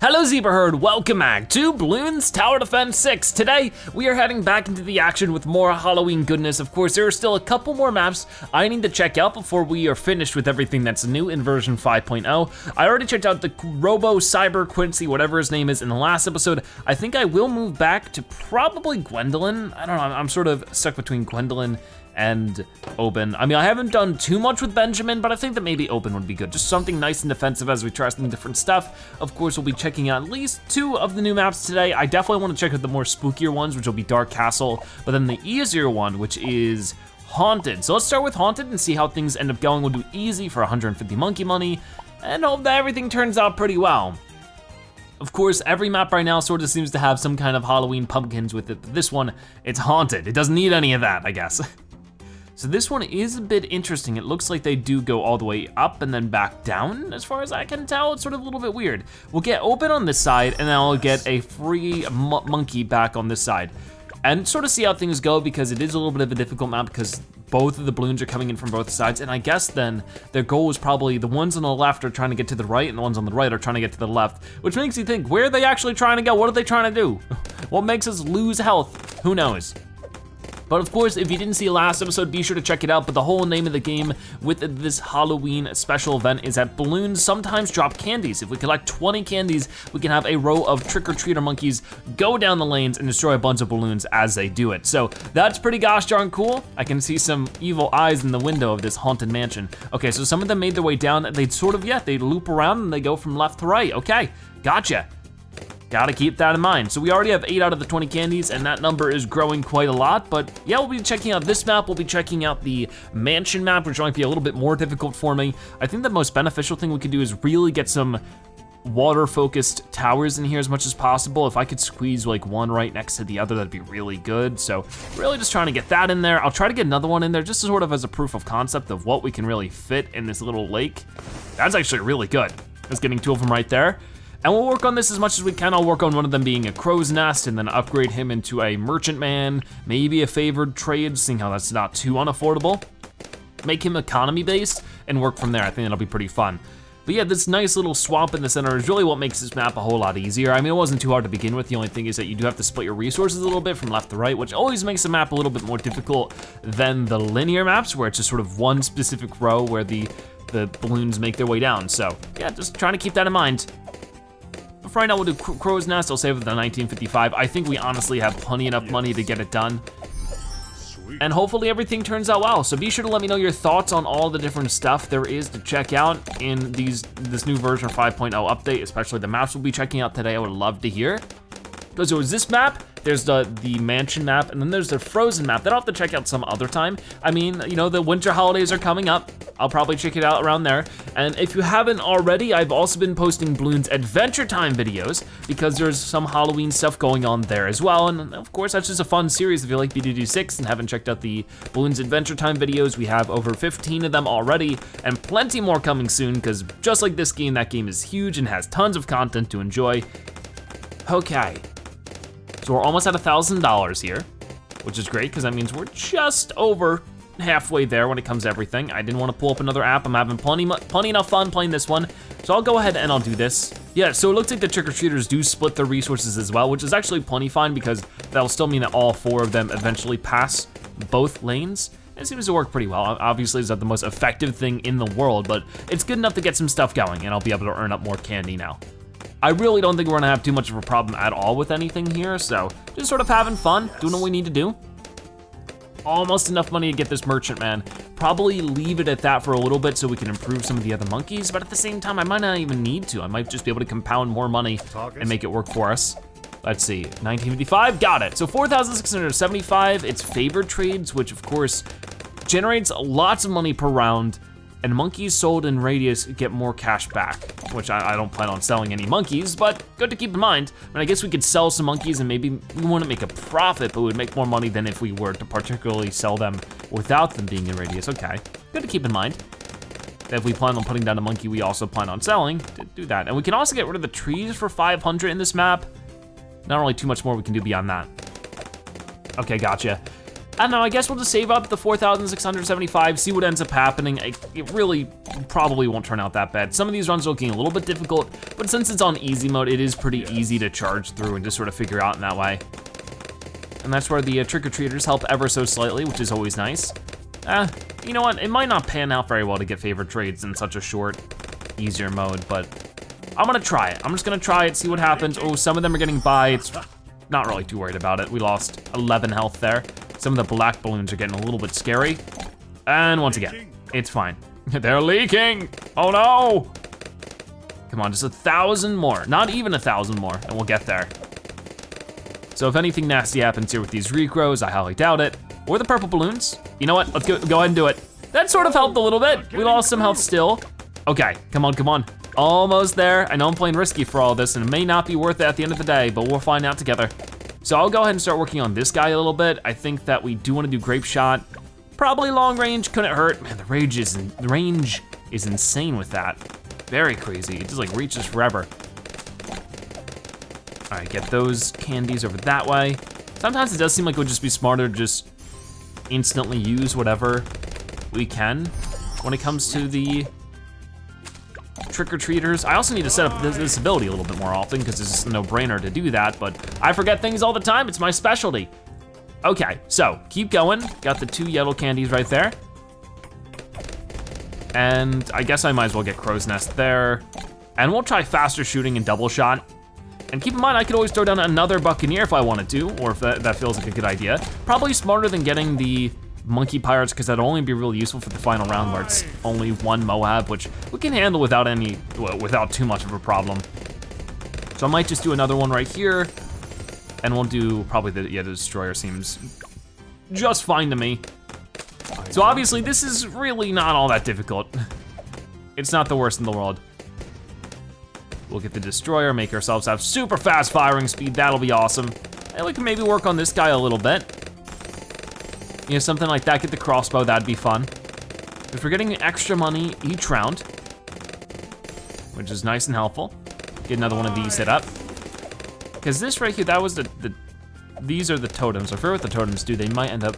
Hello Zebra Herd, welcome back to Bloons Tower Defense 6. Today, we are heading back into the action with more Halloween goodness. Of course, there are still a couple more maps I need to check out before we are finished with everything that's new in version 5.0. I already checked out the Robo Cyber Quincy, whatever his name is, in the last episode. I think I will move back to probably Gwendolyn. I don't know, I'm sort of stuck between Gwendolyn and Open. I mean, I haven't done too much with Benjamin, but I think that maybe Open would be good. Just something nice and defensive as we try some different stuff. Of course, we'll be checking out at least 2 of the new maps today. I definitely want to check out the more spookier ones, which will be Dark Castle, but then the easier one, which is Haunted. So let's start with Haunted and see how things end up going. We'll do easy for 150 monkey money and hope that everything turns out pretty well. Of course, every map right now sort of seems to have some kind of Halloween pumpkins with it, but this one, it's Haunted. It doesn't need any of that, I guess. So this one is a bit interesting. It looks like they do go all the way up and then back down. As far as I can tell, it's sort of a little bit weird. We'll get Open on this side and then I'll get a free monkey back on this side. And sort of see how things go because it is a little bit of a difficult map because both of the balloons are coming in from both sides. And I guess then their goal is probably the ones on the left are trying to get to the right and the ones on the right are trying to get to the left, which makes you think, where are they actually trying to go? What are they trying to do? What makes us lose health? Who knows? But of course, if you didn't see last episode, be sure to check it out. But the whole name of the game with this Halloween special event is that balloons sometimes drop candies. If we collect 20 candies, we can have a row of trick-or-treater monkeys go down the lanes and destroy a bunch of balloons as they do it. So that's pretty gosh darn cool. I can see some evil eyes in the window of this haunted mansion. Okay, so some of them made their way down. They'd sort of, they loop around and they go from left to right. Okay, gotcha. Gotta keep that in mind. So we already have 8 out of the 20 candies and that number is growing quite a lot, but yeah, we'll be checking out this map. We'll be checking out the mansion map, which might be a little bit more difficult for me. I think the most beneficial thing we could do is really get some water-focused towers in here as much as possible. If I could squeeze like one right next to the other, that'd be really good. So really just trying to get that in there. I'll try to get another one in there just sort of as a proof of concept of what we can really fit in this little lake. That's actually really good. That's getting 2 of them right there. And we'll work on this as much as we can. I'll work on one of them being a crow's nest and then upgrade him into a merchant man, maybe a favored trade, seeing how that's not too unaffordable. Make him economy based and work from there. I think that'll be pretty fun. But yeah, this nice little swamp in the center is really what makes this map a whole lot easier. I mean, it wasn't too hard to begin with. The only thing is that you do have to split your resources a little bit from left to right, which always makes the map a little bit more difficult than the linear maps where it's just sort of one specific row where the balloons make their way down. So yeah, just trying to keep that in mind. For right now, we'll do Crow's Nest. I'll save it the 1955. I think we honestly have plenty enough money to get it done. And hopefully everything turns out well. So be sure to let me know your thoughts on all the different stuff there is to check out in this new version 5.0 update, especially the maps we'll be checking out today. I would love to hear. Because there was this map, there's the mansion map, and then there's the frozen map that I'll have to check out some other time. I mean, you know, the winter holidays are coming up. I'll probably check it out around there. And if you haven't already, I've also been posting Bloons Adventure Time videos because there's some Halloween stuff going on there as well. And of course, that's just a fun series. If you like BDD6 and haven't checked out the Bloons Adventure Time videos, we have over 15 of them already and plenty more coming soon because just like this game, that game is huge and has tons of content to enjoy. Okay. So we're almost at $1,000 here, which is great because that means we're just over halfway there when it comes to everything. I didn't want to pull up another app. I'm having plenty enough fun playing this one. So I'll go ahead and I'll do this. Yeah, so it looks like the trick-or-treaters do split their resources as well, which is actually plenty fine because that'll still mean that all 4 of them eventually pass both lanes. It seems to work pretty well. Obviously, it's not the most effective thing in the world, but it's good enough to get some stuff going and I'll be able to earn up more candy now. I really don't think we're gonna have too much of a problem at all with anything here, so just sort of having fun, doing what we need to do. Almost enough money to get this merchant man. Probably leave it at that for a little bit so we can improve some of the other monkeys, but at the same time, I might not even need to. I might just be able to compound more money and make it work for us. Let's see, 1955, got it. So 4,675, it's favored trades, which of course generates lots of money per round, and monkeys sold in radius get more cash back, which I don't plan on selling any monkeys, but good to keep in mind. I mean, I guess we could sell some monkeys and maybe we wouldn't make a profit, but we would make more money than if we were to particularly sell them without them being in radius. Okay, good to keep in mind. If we plan on putting down a monkey, we also plan on selling to do that. And we can also get rid of the trees for 500 in this map. Not really too much more we can do beyond that. Okay, gotcha. I don't know, I guess we'll just save up the 4,675, see what ends up happening. It really probably won't turn out that bad. Some of these runs are looking a little bit difficult, but since it's on easy mode, it is pretty easy to charge through and just sort of figure out in that way. And that's where the trick-or-treaters help ever so slightly, which is always nice. You know what, it might not pan out very well to get favorite trades in such a short, easier mode, but I'm gonna try it. I'm just gonna try it, see what happens. Oh, some of them are getting by. It's not really too worried about it. We lost 11 health there. Some of the black balloons are getting a little bit scary. And once again, it's fine. They're leaking, oh no. Come on, just 1,000 more. Not even 1,000 more, and we'll get there. So if anything nasty happens here with these recrows, I highly doubt it. Or the purple balloons. You know what, let's go ahead and do it. That sort of helped a little bit. We lost some health still. Okay, come on, come on. Almost there. I know I'm playing risky for all this and it may not be worth it at the end of the day, but we'll find out together. So I'll go ahead and start working on this guy a little bit. I think that we do want to do Grapeshot. Probably long range, couldn't hurt. Man, the range is insane with that. Very crazy, it just like reaches forever. All right, get those candies over that way. Sometimes it does seem like it would just be smarter to just instantly use whatever we can when it comes to the trick-or-treaters. I also need to set up this ability a little bit more often because it's just a no-brainer to do that, but I forget things all the time, it's my specialty. Okay, so keep going. Got the 2 yellow candies right there. And I guess I might as well get Crow's Nest there. And we'll try faster shooting and double shot. And keep in mind, I could always throw down another Buccaneer if I wanted to, or if that feels like a good idea. Probably smarter than getting the Monkey Pirates, because that'll only be really useful for the final round where it's only 1 Moab, which we can handle without without too much of a problem. So I might just do another one right here, and we'll do probably the Destroyer seems just fine to me. So obviously this is really not all that difficult. It's not the worst in the world. We'll get the Destroyer, make ourselves have super fast firing speed, that'll be awesome. And we can maybe work on this guy a little bit. You know, something like that, get the crossbow, that'd be fun. If we're getting extra money each round, which is nice and helpful, get another one of these set up. Because this right here, that was these are the totems. I forget what the totems do. They might end up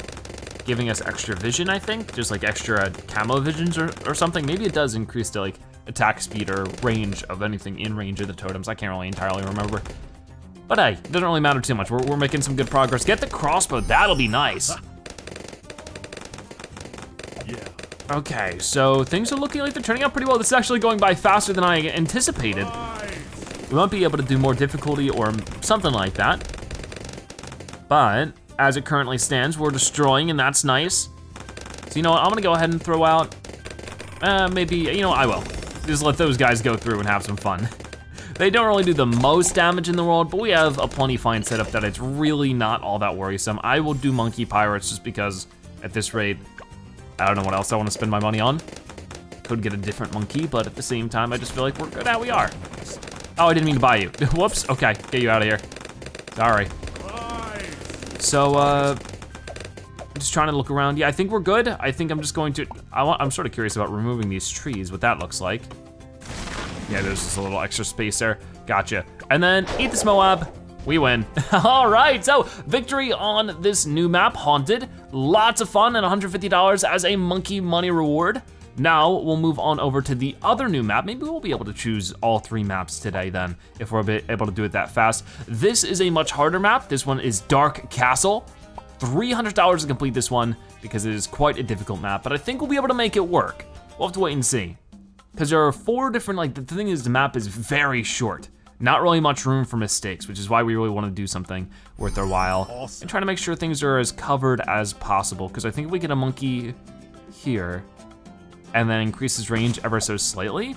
giving us extra vision, I think, just like extra camo visions or something. Maybe it does increase the like attack speed or range of anything in range of the totems. I can't really entirely remember. But hey, it doesn't really matter too much. We're making some good progress. Get the crossbow, that'll be nice. Okay, so things are looking like they're turning out pretty well. This is actually going by faster than I anticipated. We might be able to do more difficulty or something like that. But as it currently stands, we're destroying and that's nice. So you know what, I'm gonna go ahead and throw out, maybe, you know what, I will. Just let those guys go through and have some fun. They don't really do the most damage in the world, but we have a plenty fine setup that it's really not all that worrisome. I will do Monkey Pirates just because at this rate, I don't know what else I want to spend my money on. Could get a different monkey, but at the same time, I just feel like we're good at we are. Oh, I didn't mean to buy you. Whoops, okay, get you out of here. Sorry. So, I'm just trying to look around. Yeah, I think we're good. I think I'm just going to, I'm sort of curious about removing these trees, what that looks like. Yeah, there's just a little extra space there. Gotcha. And then eat this Moab. We win. All right, so victory on this new map, Haunted. Lots of fun and $150 as a monkey money reward. Now we'll move on over to the other new map. Maybe we'll be able to choose all 3 maps today then, if we're able to do it that fast. This is a much harder map. This one is Dark Castle. $300 to complete this one because it is quite a difficult map, but I think we'll be able to make it work. We'll have to wait and see. Because there are 4 different, like the thing is the map is very short. Not really much room for mistakes, which is why we really want to do something worth our while. Awesome. And try to make sure things are as covered as possible, because I think if we get a monkey here, and then increase his range ever so slightly,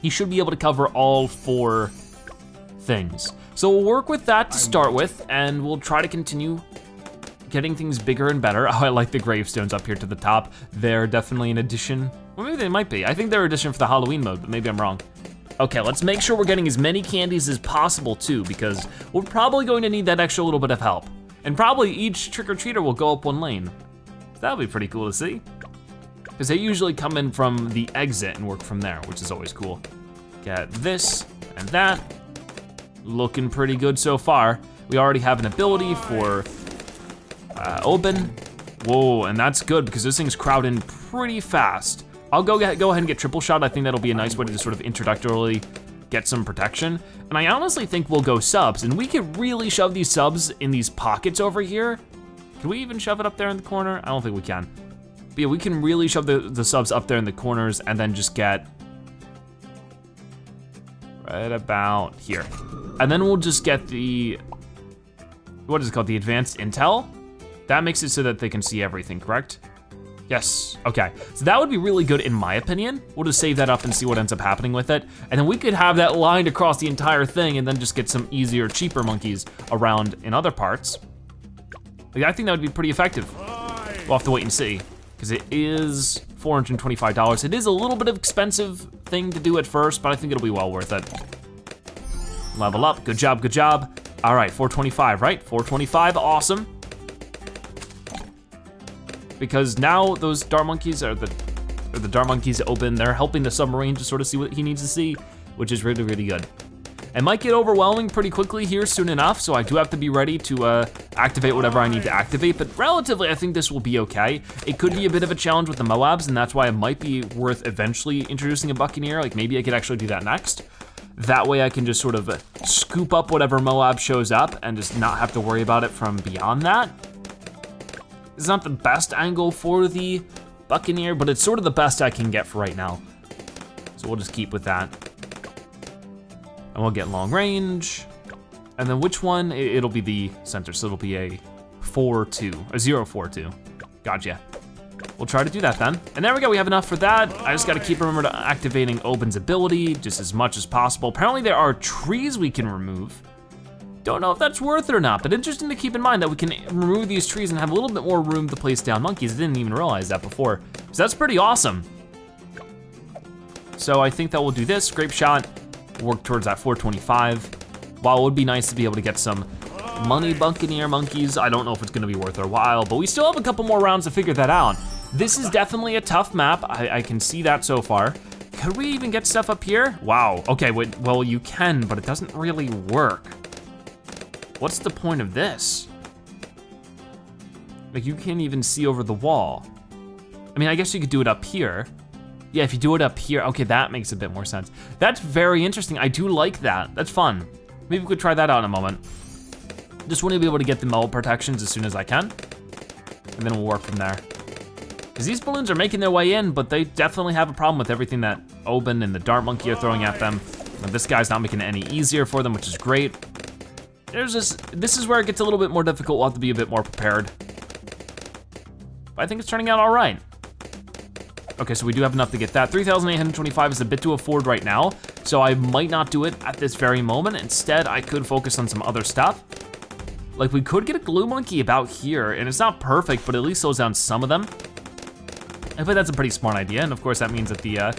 he should be able to cover all 4 things. So we'll work with that to start with, and we'll try to continue getting things bigger and better. Oh, I like the gravestones up here to the top. They're definitely an addition. Well, maybe they might be. I think they're an addition for the Halloween mode, but maybe I'm wrong. Okay, let's make sure we're getting as many candies as possible too, because we're probably going to need that extra little bit of help. And probably each trick-or-treater will go up 1 lane. So that'll be pretty cool to see. Because they usually come in from the exit and work from there, which is always cool. Get this and that. Looking pretty good so far. We already have an ability for Open. Whoa, and that's good because this thing's crowding pretty fast. I'll go ahead and get triple shot. I think that'll be a nice way to just sort of introductorily get some protection. And I honestly think we'll go subs, and we could really shove these subs in these pockets over here. Can we even shove it up there in the corner? I don't think we can. But yeah, we can really shove the subs up there in the corners and then just get right about here. And then we'll just get the, what is it called? The advanced intel? That makes it so that they can see everything, correct? Yes, okay. So that would be really good in my opinion. We'll just save that up and see what ends up happening with it. And then we could have that lined across the entire thing and then just get some easier, cheaper monkeys around in other parts. I think that would be pretty effective. We'll have to wait and see, because it is $425. It is a little bit of expensive thing to do at first, but I think it'll be well worth it. Level up, good job, good job. All right, 425, right? 425, awesome. Because now those dart monkeys are the dart monkeys open. They're helping the submarine to sort of see what he needs to see, which is really, really good. It might get overwhelming pretty quickly here soon enough, so I do have to be ready to activate whatever I need to activate, but relatively I think this will be okay. It could be a bit of a challenge with the Moabs, and that's why it might be worth eventually introducing a Buccaneer. Like maybe I could actually do that next. That way I can just sort of scoop up whatever Moab shows up and just not have to worry about it from beyond that. It's not the best angle for the Buccaneer, but it's sort of the best I can get for right now. So we'll just keep with that. And we'll get long range. And then which one? It'll be the center, so it'll be a 4-2, a 0-4-2. Gotcha. We'll try to do that then. And there we go, we have enough for that. I just gotta keep remember to activating Oben's ability just as much as possible. Apparently there are trees we can remove. Don't know if that's worth it or not, but interesting to keep in mind that we can remove these trees and have a little bit more room to place down monkeys. I didn't even realize that before. So that's pretty awesome. So I think that we'll do this, Grapeshot, work towards that 425. While it would be nice to be able to get some money Buccaneer monkeys, I don't know if it's gonna be worth our while, but we still have a couple more rounds to figure that out. This is definitely a tough map. I can see that so far. Could we even get stuff up here? Wow, okay, wait, well you can, but it doesn't really work. What's the point of this? Like you can't even see over the wall. I mean, I guess you could do it up here. Yeah, if you do it up here, okay, that makes a bit more sense. That's very interesting, I do like that, that's fun. Maybe we could try that out in a moment. Just want to be able to get the mold protections as soon as I can, and then we'll work from there. Because these balloons are making their way in, but they definitely have a problem with everything that Oben and the dart monkey are throwing at them. And this guy's not making it any easier for them, which is great. This is where it gets a little bit more difficult. We'll have to be a bit more prepared. But I think it's turning out all right. Okay, so we do have enough to get that. 3,825 is a bit to afford right now, so I might not do it at this very moment. Instead, I could focus on some other stuff. Like we could get a glue monkey about here, and it's not perfect, but at least slows down some of them. I think that's a pretty smart idea, and of course that means that the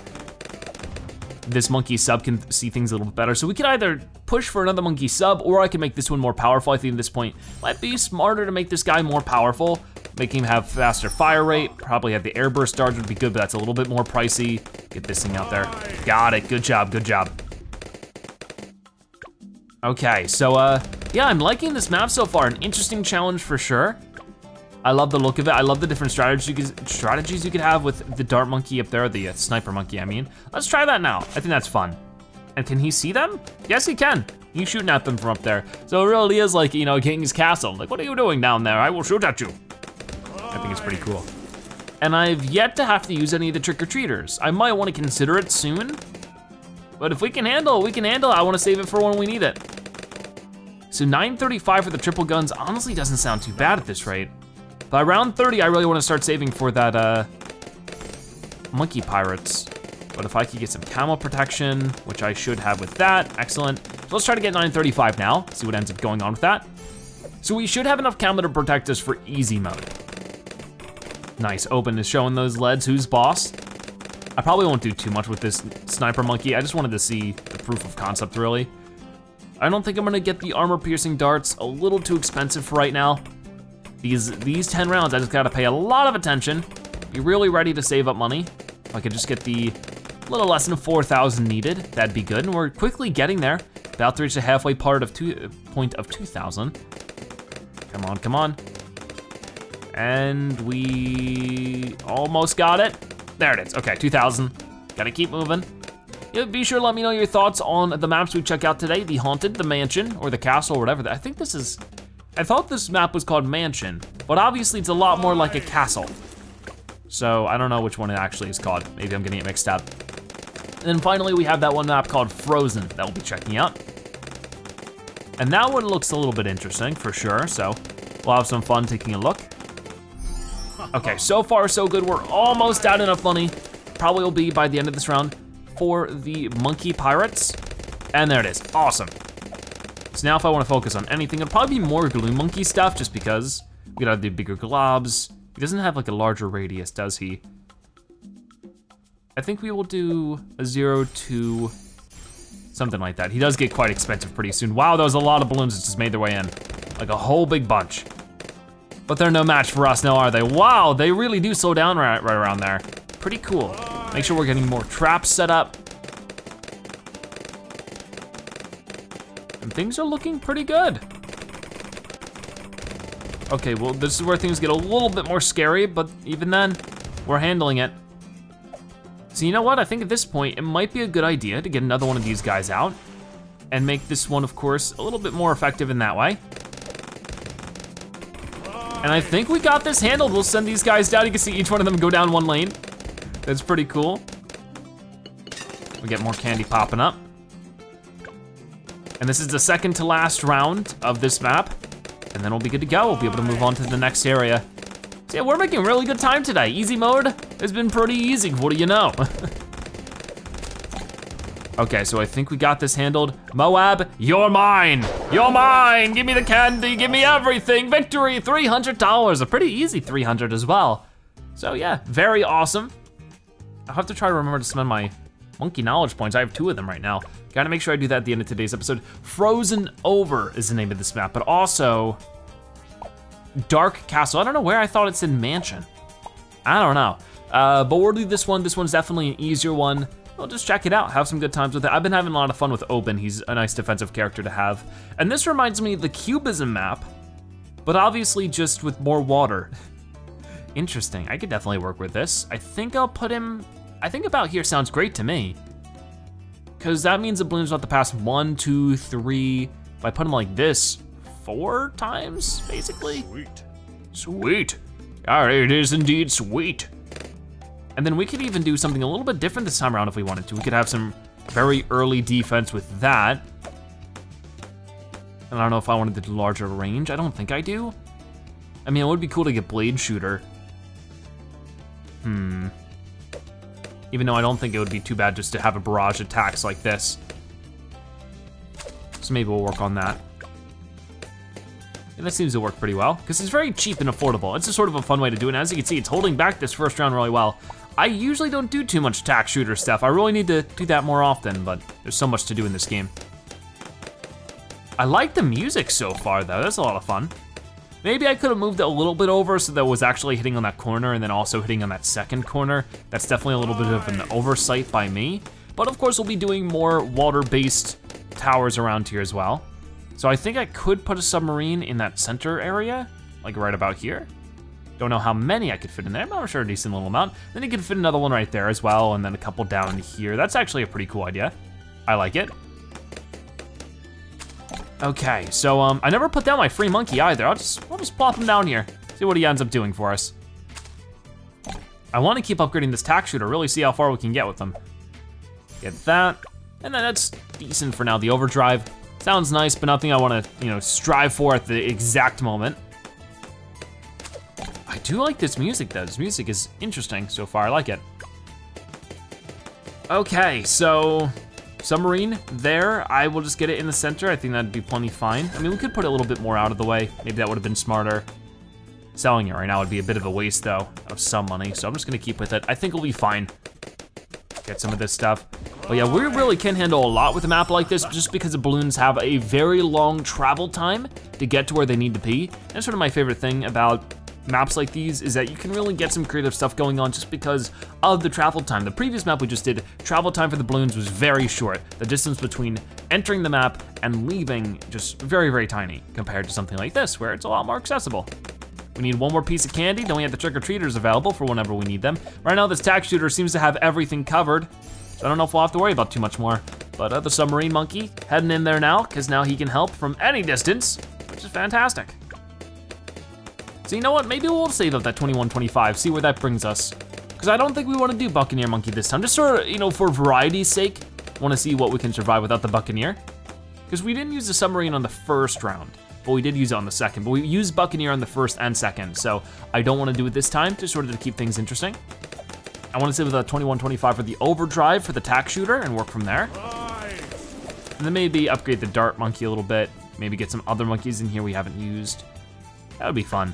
this monkey sub can see things a little bit better. So we can either push for another monkey sub, or I can make this one more powerful. I think at this point, might be smarter to make this guy more powerful, make him have faster fire rate, probably have the airburst dodge would be good, but that's a little bit more pricey. Get this thing out there. Got it, good job, good job. Okay, so yeah, I'm liking this map so far. An interesting challenge for sure. I love the look of it. I love the different strategies you could have with the dart monkey up there, the sniper monkey, I mean. Let's try that now. I think that's fun. And can he see them? Yes, he can. He's shooting at them from up there. So it really is like, you know, a king's castle. Like, what are you doing down there? I will shoot at you. I think it's pretty cool. And I've yet to have to use any of the trick-or-treaters. I might want to consider it soon. But if we can handle it, we can handle it. I want to save it for when we need it. So 935 for the triple guns honestly doesn't sound too bad at this rate. By round 30, I really want to start saving for that monkey pirates. But if I could get some camo protection, which I should have with that, excellent. So let's try to get 935 now, see what ends up going on with that. So we should have enough camo to protect us for easy mode. Nice, Oben is showing those leads, who's boss. I probably won't do too much with this sniper monkey. I just wanted to see the proof of concept, really. I don't think I'm gonna get the armor piercing darts, a little too expensive for right now. These 10 rounds, I just gotta pay a lot of attention, be really ready to save up money. If I could just get the little less than 4,000 needed, that'd be good. And we're quickly getting there, about to reach the halfway point of 2,000. Come on, come on. And we almost got it. There it is, okay, 2,000. Gotta keep moving. Yeah, be sure to let me know your thoughts on the maps we check out today. The Haunted, the Mansion, or the Castle, or whatever. I thought this map was called Mansion, but obviously it's a lot more like a castle. So I don't know which one it actually is called. Maybe I'm getting it mixed up. And then finally we have that one map called Frozen that we'll be checking out. And that one looks a little bit interesting for sure, so we'll have some fun taking a look. Okay, so far so good. We're almost out enough money. Probably will be by the end of this round for the Monkey Pirates. And there it is, awesome. So now if I wanna focus on anything, it'll probably be more Glue Monkey stuff just because we gotta do bigger globs. He doesn't have like a larger radius, does he? I think we will do a 0 to something like that. He does get quite expensive pretty soon. Wow, that was a lot of balloons that just made their way in. Like a whole big bunch. But they're no match for us now, are they? Wow, they really do slow down right around there. Pretty cool. Make sure we're getting more traps set up. And things are looking pretty good. Okay, well, this is where things get a little bit more scary, but even then, we're handling it. So you know what, I think at this point, it might be a good idea to get another one of these guys out and make this one, of course, a little bit more effective in that way. And I think we got this handled. We'll send these guys down. You can see each one of them go down one lane. That's pretty cool. We get more candy popping up. And this is the second to last round of this map. And then we'll be good to go. We'll be able to move on to the next area. So yeah, we're making really good time today. Easy mode has been pretty easy, what do you know? Okay, so I think we got this handled. Moab, you're mine. You're mine, give me the candy, give me everything. Victory, $300, a pretty easy 300 as well. So yeah, very awesome. I'll have to try to remember to spend my monkey knowledge points. I have 2 of them right now. Gotta make sure I do that at the end of today's episode. Frozen Over is the name of this map, but also Dark Castle. I don't know where I thought it said Mansion. I don't know. But we'll do this one. This one's definitely an easier one. We'll just check it out, have some good times with it. I've been having a lot of fun with Oben. He's a nice defensive character to have. And this reminds me of the Cubism map, but obviously just with more water. Interesting, I could definitely work with this. I think I'll put him, I think about here sounds great to me. Cause that means the balloons will have to pass 1, 2, 3. If I put him like this, 4 times, basically. Sweet. Sweet. All right, it is indeed sweet. And then we could even do something a little bit different this time around if we wanted to. We could have some very early defense with that. And I don't know if I wanted to do larger range. I don't think I do. I mean, it would be cool to get Blade Shooter. Even though I don't think it would be too bad just to have a barrage attacks like this. So maybe we'll work on that. And that seems to work pretty well, because it's very cheap and affordable. It's a sort of a fun way to do it, and as you can see, it's holding back this first round really well. I usually don't do too much attack shooter stuff. I really need to do that more often, but there's so much to do in this game. I like the music so far though, that's a lot of fun. Maybe I could have moved it a little bit over so that it was actually hitting on that corner and then also hitting on that second corner. That's definitely a little bit of an oversight by me. But of course we'll be doing more water-based towers around here as well. So I think I could put a submarine in that center area, like right about here. Don't know how many I could fit in there, but I'm sure a decent little amount. Then you could fit another one right there as well, and then a couple down here. That's actually a pretty cool idea. I like it. Okay, so I never put down my free monkey either. I'll just plop him down here, see what he ends up doing for us. I want to keep upgrading this tack shooter, really see how far we can get with him. Get that, and then that's decent for now. The overdrive sounds nice, but nothing I want to, strive for at the exact moment. I do like this music though. This music is interesting so far, I like it. Okay, so submarine there. I will just get it in the center. I think that'd be plenty fine. I mean, we could put it a little bit more out of the way. Maybe that would have been smarter. Selling it right now would be a bit of a waste though, of some money. So I'm just gonna keep with it. I think we'll be fine. Get some of this stuff. But yeah, we really can handle a lot with a map like this just because the balloons have a very long travel time to get to where they need to be. And that's sort of my favorite thing about maps like these is that you can really get some creative stuff going on just because of the travel time. The previous map we just did, travel time for the balloons was very short. The distance between entering the map and leaving just very, very tiny compared to something like this where it's a lot more accessible. We need one more piece of candy, then we have the trick-or-treaters available for whenever we need them. Right now, this tack shooter seems to have everything covered, so I don't know if we'll have to worry about too much more. But the submarine monkey heading in there now, because now he can help from any distance, which is fantastic. So you know what, maybe we'll save up that 2125, see where that brings us. Because I don't think we want to do Buccaneer Monkey this time, just sort of, you know, for variety's sake, want to see what we can survive without the Buccaneer. Because we didn't use the submarine on the first round, but we did use it on the second. But we used Buccaneer on the first and second, so I don't want to do it this time, just sort of to keep things interesting. I want to save the 2125 for the overdrive for the tack shooter and work from there. And then maybe upgrade the dart monkey a little bit, maybe get some other monkeys in here we haven't used. That would be fun.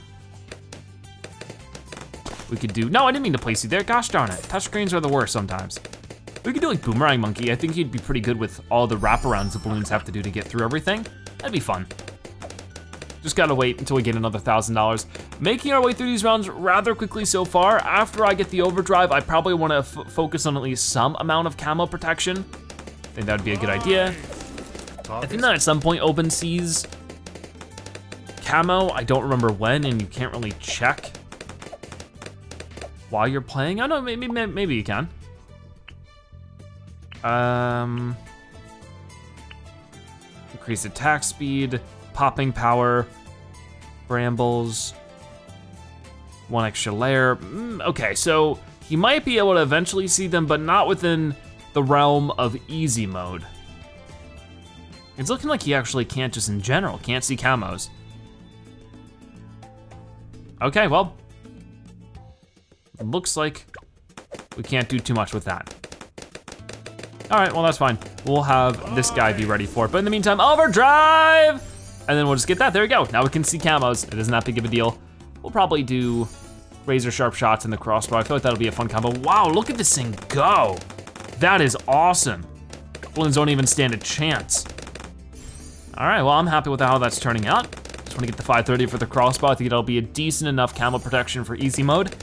We could do, no, I didn't mean to place you there, gosh darn it. Touchscreens are the worst sometimes. We could do like Boomerang Monkey. I think he'd be pretty good with all the wraparounds the balloons have to do to get through everything. That'd be fun. Just gotta wait until we get another $1,000. Making our way through these rounds rather quickly so far. After I get the overdrive, I probably wanna focus on at least some amount of camo protection. I think that'd be a good idea. I think that at some point Open Seas camo, I don't remember when, and you can't really check while you're playing. I don't know, maybe you can. Increase attack speed, popping power, brambles, one extra layer. Okay, so he might be able to eventually see them, but not within the realm of easy mode. It's looking like he actually can't just in general, can't see camos. Okay, well, it looks like we can't do too much with that. All right, well, that's fine. We'll have this guy be ready for it. But in the meantime, overdrive! And then we'll just get that, there we go. Now we can see camos, it isn't that big of a deal. We'll probably do razor sharp shots in the crossbow. I feel like that'll be a fun combo. Wow, look at this thing go. That is awesome. Balloons don't even stand a chance. All right, well, I'm happy with how that's turning out. Just wanna get the 530 for the crossbow. I think it'll be a decent enough camo protection for easy mode.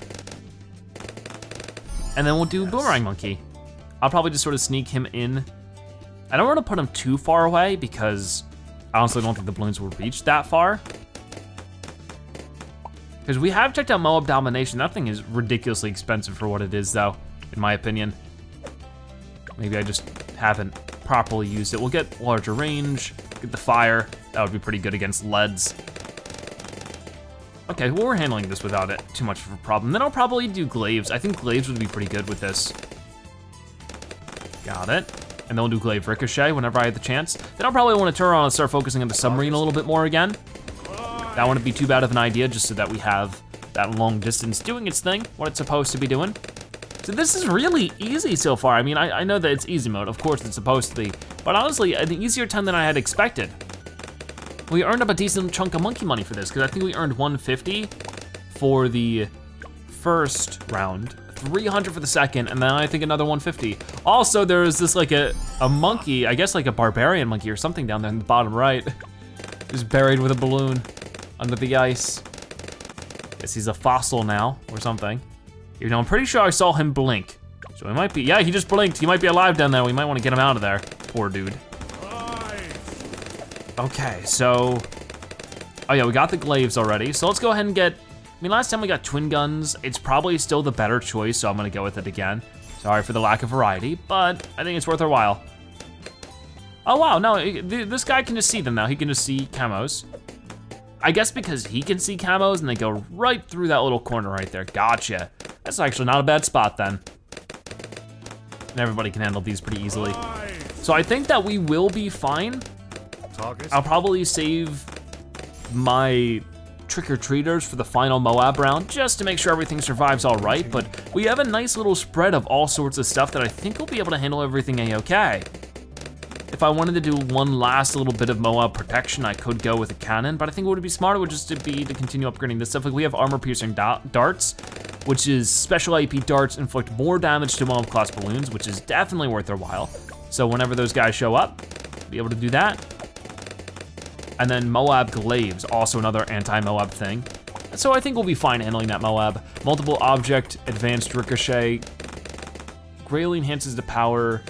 And then we'll do Boomerang Monkey. I'll probably just sort of sneak him in. I don't want to put him too far away because I honestly don't think the balloons will reach that far. Because we have checked out Moab Domination. That thing is ridiculously expensive for what it is though, in my opinion. Maybe I just haven't properly used it. We'll get larger range, get the fire. That would be pretty good against leads. Okay, well, we're handling this without it too much of a problem. Then I'll probably do glaives. I think glaives would be pretty good with this. Got it. And then we'll do glaive ricochet whenever I have the chance. Then I'll probably want to turn around and start focusing on the submarine a little bit more again. That wouldn't be too bad of an idea, just so that we have that long distance doing its thing, what it's supposed to be doing. So this is really easy so far. I mean, I know that it's easy mode, of course it's supposed to be, but honestly, an easier time than I had expected. We earned up a decent chunk of monkey money for this, because I think we earned 150 for the first round, 300 for the second, and then I think another 150. Also, there is this like a monkey, I guess like a barbarian monkey or something down there in the bottom right. Just buried with a balloon under the ice. Guess he's a fossil now or something. Even though I'm pretty sure I saw him blink. So he might be, yeah, he just blinked. He might be alive down there. We might want to get him out of there. Poor dude. Okay, so, oh yeah, we got the glaives already. So let's go ahead and get, I mean, last time we got twin guns. It's probably still the better choice, so I'm gonna go with it again. Sorry for the lack of variety, but I think it's worth our while. Oh wow, no, this guy can just see them now. He can just see camos. I guess because he can see camos and they go right through that little corner right there. Gotcha. That's actually not a bad spot then. And everybody can handle these pretty easily. So I think that we will be fine. I'll probably save my trick-or-treaters for the final Moab round, just to make sure everything survives all right, but we have a nice little spread of all sorts of stuff that I think will be able to handle everything a-okay. If I wanted to do one last little bit of Moab protection, I could go with a cannon, but I think what would be smarter would just be to continue upgrading this stuff. Like we have armor-piercing darts, which is special AP darts inflict more damage to Moab-class balloons, which is definitely worth their while. So whenever those guys show up, be able to do that. And then Moab glaives, also another anti-Moab thing. So I think we'll be fine handling that Moab. Multiple object, advanced ricochet. Greatly enhances the power,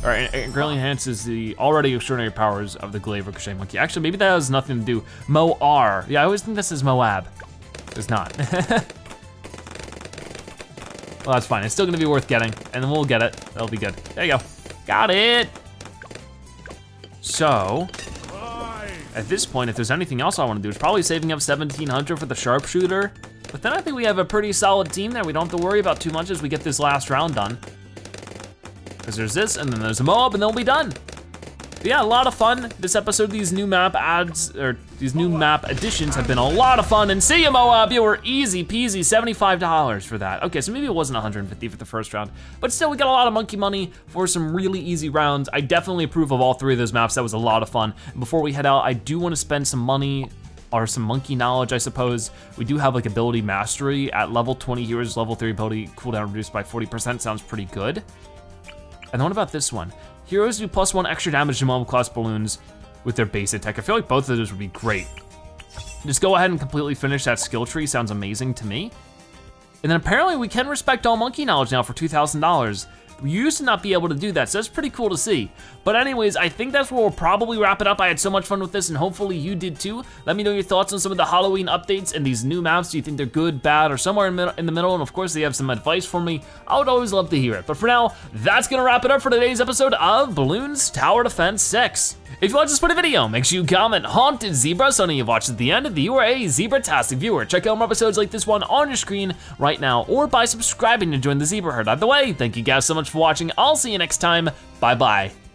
or greatly enhances the already extraordinary powers of the glaive ricochet monkey. Actually, maybe that has nothing to do. Mo-R, yeah, I always think this is Moab. There's not. Well, that's fine. It's still gonna be worth getting, and then we'll get it. That'll be good. There you go. Got it. So, at this point, if there's anything else I wanna do, it's probably saving up 1,700 for the sharpshooter. But then I think we have a pretty solid team there. We don't have to worry about too much as we get this last round done. Because there's this, and then there's a Moab, and then we'll be done. But yeah, a lot of fun. This episode, these new map these new map additions have been a lot of fun. And see ya, Moab, you were easy peasy, $75 for that. Okay, so maybe it wasn't 150 for the first round, but still we got a lot of monkey money for some really easy rounds. I definitely approve of all 3 of those maps. That was a lot of fun. And before we head out, I do wanna spend some money or some monkey knowledge, I suppose. We do have like ability mastery at level 20 heroes, level 3 ability cooldown reduced by 40%, sounds pretty good. And then what about this one? Heroes do +1 extra damage to mob class balloons with their base attack. I feel like both of those would be great. Just go ahead and completely finish that skill tree, sounds amazing to me. And then apparently we can respect all monkey knowledge now for $2,000. We used to not be able to do that, so that's pretty cool to see. But anyways, I think that's where we'll probably wrap it up. I had so much fun with this, and hopefully you did too. Let me know your thoughts on some of the Halloween updates and these new maps. Do you think they're good, bad, or somewhere in the middle? And of course, they have some advice for me. I would always love to hear it. But for now, that's gonna wrap it up for today's episode of Bloons Tower Defense 6. If you watch this video, make sure you comment Haunted Zebra so you've watched at the end of you are a zebra-tastic viewer. Check out more episodes like this one on your screen right now, or by subscribing to join the Zebra Herd. Either way, thank you guys so much for watching. I'll see you next time. Bye-bye.